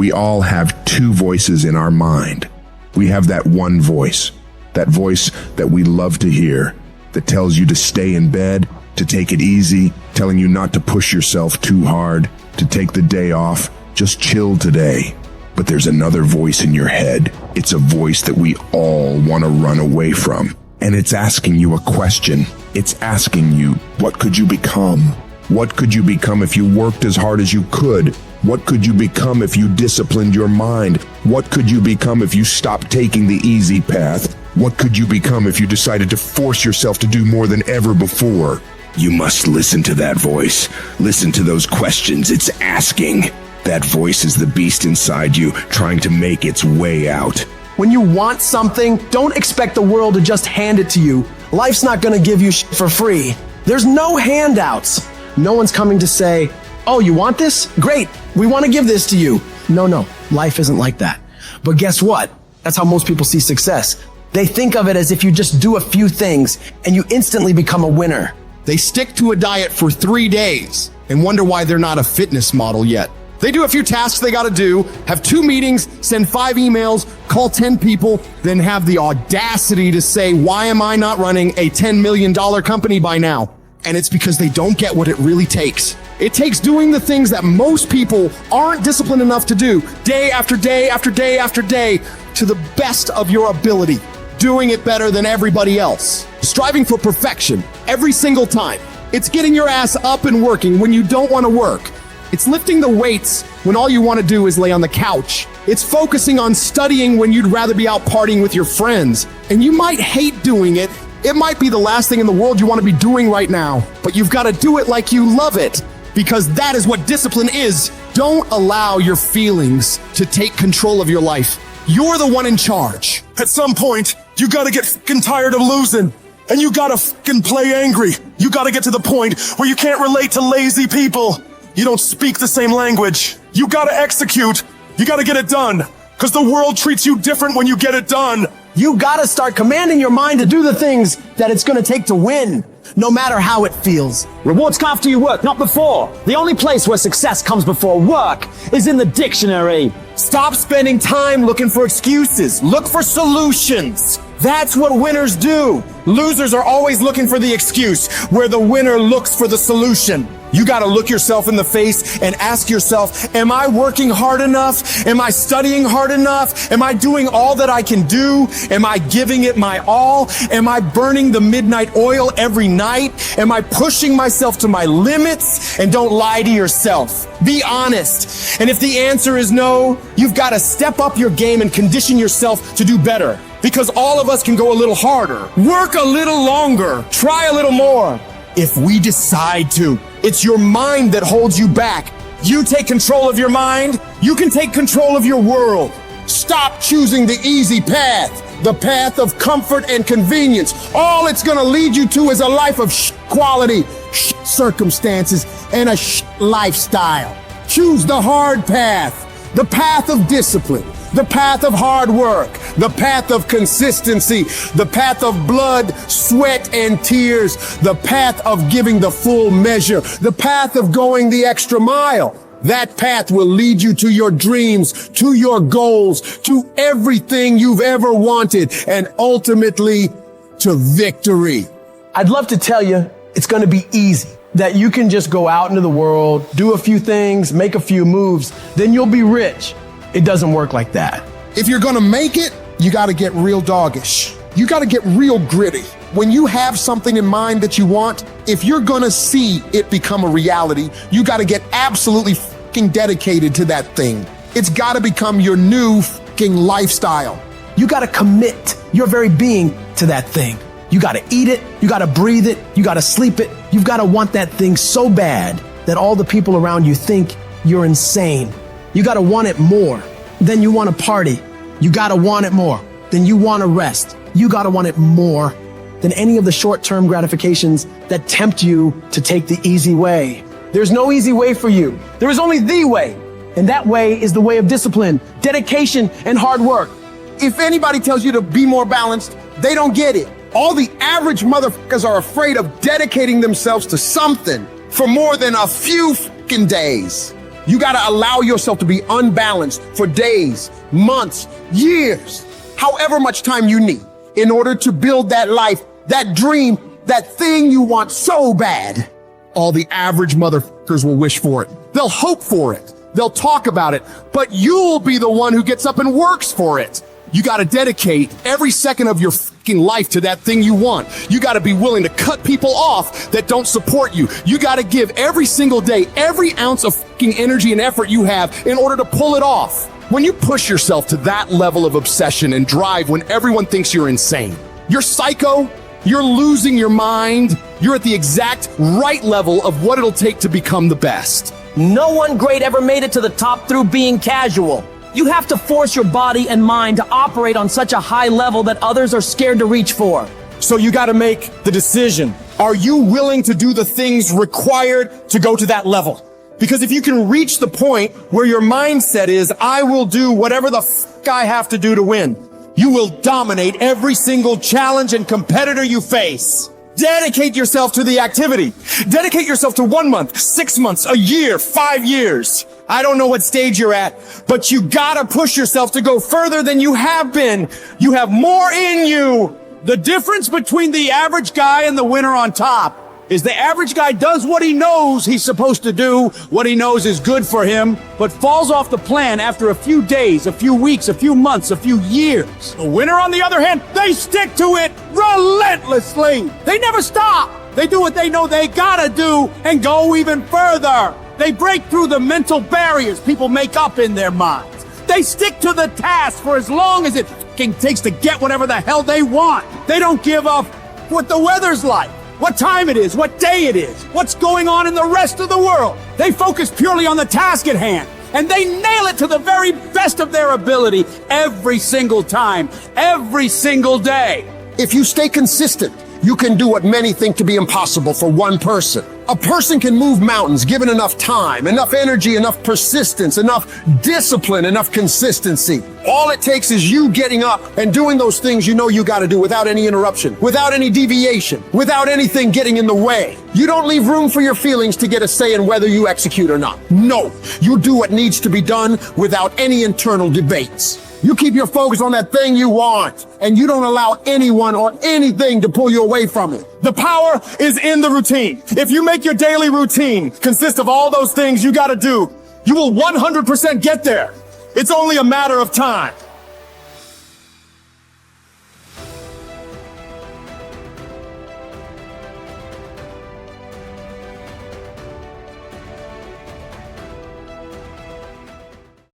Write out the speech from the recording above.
we all have two voices in our mind. We have that one voice that we love to hear, that tells you to stay in bed, to take it easy, telling you not to push yourself too hard, to take the day off, just chill today. But there's another voice in your head. It's a voice that we all want to run away from. And it's asking you a question. It's asking you, what could you become? What could you become if you worked as hard as you could? What could you become if you disciplined your mind? What could you become if you stopped taking the easy path? What could you become if you decided to force yourself to do more than ever before? You must listen to that voice. Listen to those questions it's asking. That voice is the beast inside you, trying to make its way out. When you want something, don't expect the world to just hand it to you. Life's not gonna give you shit for free. There's no handouts. No one's coming to say, oh, you want this? Great, we want to give this to you. No, life isn't like that. But guess what? That's how most people see success. They think of it as if you just do a few things and you instantly become a winner. They stick to a diet for 3 days and wonder why they're not a fitness model yet. They do a few tasks they gotta do, have 2 meetings, send 5 emails, call 10 people, then have the audacity to say, why am I not running a $10 million company by now? And it's because they don't get what it really takes. It takes doing the things that most people aren't disciplined enough to do, day after day after day after day, to the best of your ability, doing it better than everybody else, striving for perfection every single time. It's getting your ass up and working when you don't want to work. It's lifting the weights when all you want to do is lay on the couch. It's focusing on studying when you'd rather be out partying with your friends. And you might hate doing it. It might be the last thing in the world you want to be doing right now, but you've got to do it like you love it, because that is what discipline is. Don't allow your feelings to take control of your life. You're the one in charge. At some point, you gotta get fucking tired of losing. And you gotta fucking play angry. You gotta get to the point where you can't relate to lazy people. You don't speak the same language. You gotta execute. You gotta get it done. Cause the world treats you different when you get it done. You gotta start commanding your mind to do the things that it's gonna take to win, no matter how it feels. Rewards come after you work, not before. The only place where success comes before work is in the dictionary. Stop spending time looking for excuses. Look for solutions. That's what winners do. Losers are always looking for the excuse, where the winner looks for the solution. You gotta look yourself in the face and ask yourself, am I working hard enough? Am I studying hard enough? Am I doing all that I can do? Am I giving it my all? Am I burning the midnight oil every night? Am I pushing myself to my limits? And don't lie to yourself. Be honest. And if the answer is no, you've gotta step up your game and condition yourself to do better. Because all of us can go a little harder, work a little longer, try a little more. If we decide to, it's your mind that holds you back. You take control of your mind, you can take control of your world. Stop choosing the easy path, the path of comfort and convenience. All it's gonna lead you to is a life of quality, circumstances, and a lifestyle. Choose the hard path, the path of discipline, the path of hard work, the path of consistency, the path of blood, sweat, and tears, the path of giving the full measure, the path of going the extra mile. That path will lead you to your dreams, to your goals, to everything you've ever wanted, and ultimately to victory. I'd love to tell you it's going to be easy, that you can just go out into the world, do a few things, make a few moves, then you'll be rich. It doesn't work like that. If you're gonna make it, you gotta get real doggish. You gotta get real gritty. When you have something in mind that you want, if you're gonna see it become a reality, you gotta get absolutely fucking dedicated to that thing. It's gotta become your new fucking lifestyle. You gotta commit your very being to that thing. You gotta eat it, you gotta breathe it, you gotta sleep it. You've gotta want that thing so bad that all the people around you think you're insane. You gotta want it more than you want to party. You gotta want it more than you want to rest. You gotta want it more than any of the short-term gratifications that tempt you to take the easy way. There's no easy way for you. There is only the way. And that way is the way of discipline, dedication, and hard work. If anybody tells you to be more balanced, they don't get it. All the average motherfuckers are afraid of dedicating themselves to something for more than a few fucking days. You got to allow yourself to be unbalanced for days, months, years, however much time you need in order to build that life, that dream, that thing you want so bad. All the average motherfuckers will wish for it. They'll hope for it. They'll talk about it, but you'll be the one who gets up and works for it. You got to dedicate every second of your fucking life to that thing you want. You got to be willing to cut people off that don't support you. You got to give every single day, every ounce of fucking energy and effort you have in order to pull it off. When you push yourself to that level of obsession and drive when everyone thinks you're insane, you're psycho, you're losing your mind, you're at the exact right level of what it'll take to become the best. No one great ever made it to the top through being casual. You have to force your body and mind to operate on such a high level that others are scared to reach for. So you got to make the decision. Are you willing to do the things required to go to that level? Because if you can reach the point where your mindset is, I will do whatever the fuck I have to do to win, you will dominate every single challenge and competitor you face. Dedicate yourself to the activity. Dedicate yourself to 1 month, 6 months, a year, 5 years. I don't know what stage you're at, but you gotta push yourself to go further than you have been. You have more in you. The difference between the average guy and the winner on top is the average guy does what he knows he's supposed to do, what he knows is good for him, but falls off the plan after a few days, a few weeks, a few months, a few years. The winner, on the other hand, they stick to it relentlessly. They never stop. They do what they know they gotta do and go even further. They break through the mental barriers people make up in their minds. They stick to the task for as long as it fucking takes to get whatever the hell they want. They don't give up what the weather's like, what time it is, what day it is, what's going on in the rest of the world. They focus purely on the task at hand, and they nail it to the very best of their ability every single time, every single day. If you stay consistent, you can do what many think to be impossible for one person. A person can move mountains given enough time, enough energy, enough persistence, enough discipline, enough consistency. All it takes is you getting up and doing those things you know you got to do without any interruption, without any deviation, without anything getting in the way. You don't leave room for your feelings to get a say in whether you execute or not. No, you do what needs to be done without any internal debates. You keep your focus on that thing you want, and you don't allow anyone or anything to pull you away from it. The power is in the routine. If you make your daily routine consist of all those things you gotta do, you will 100% get there. It's only a matter of time.